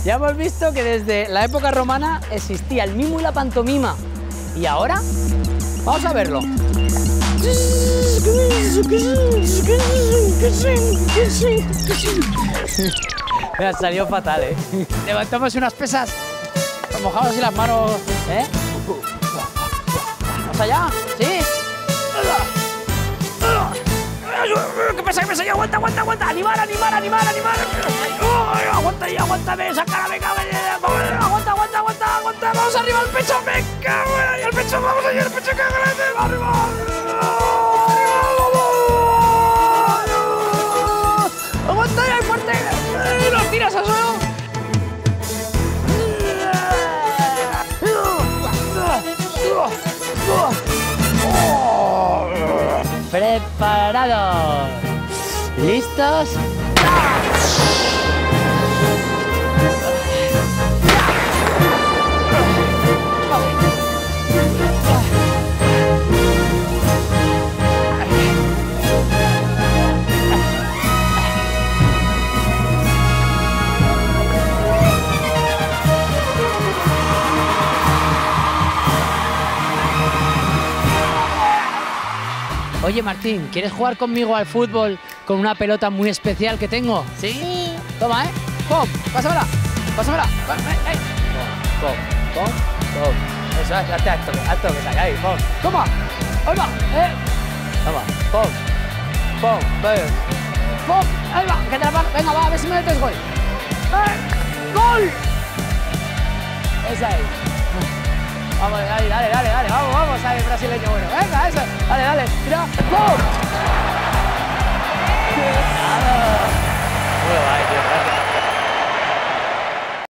Ya hemos visto que desde la época romana existía el mimo y la pantomima. ¿Y ahora? Vamos a verlo. Me ha salido fatal, ¿eh? Levantamos unas pesas, mojamos así las manos, ¿eh? ¿Vamos allá? ¿Sí? ¿Qué pasa? ¿Qué pasa? ¡Aguanta, aguanta, aguanta! ¡Animar, animar, animar, animar! ¡Aguanta ahí, aguántame! ¡Sácala, venga! ¡Aguanta, aguanta, aguanta, aguanta! ¡Vamos arriba al pecho! ¡Venga! ¡Y el pecho! ¡Vamos allá! ¡El pecho que grande! ¡Arriba! ¡Aguanta ahí, fuerte! ¡Y los tiras al suelo! ¡Preparados! ¿Listos? Oye, Martín, ¿quieres jugar conmigo al fútbol con una pelota muy especial que tengo? ¿Sí? Toma, ¿eh? ¡Pum! ¡Pásamela! ¡Pásamela! ¡Ey! ¡Pum! ¡Pum! ¡Pum! Eso, hazte acto que salga ahí. ¡Pum! ¡Toma! ¡Ahí va! Toma. ¡Pum! ¡Pum! ¡Pum! ¡Ahí va! ¡Que te la pago! Venga, va, a ver si me metes gol. ¡Gol! Esa es. Vamos, dale, vamos, ahí, brasileño bueno. Venga, eso, dale, tira. ¡Pum!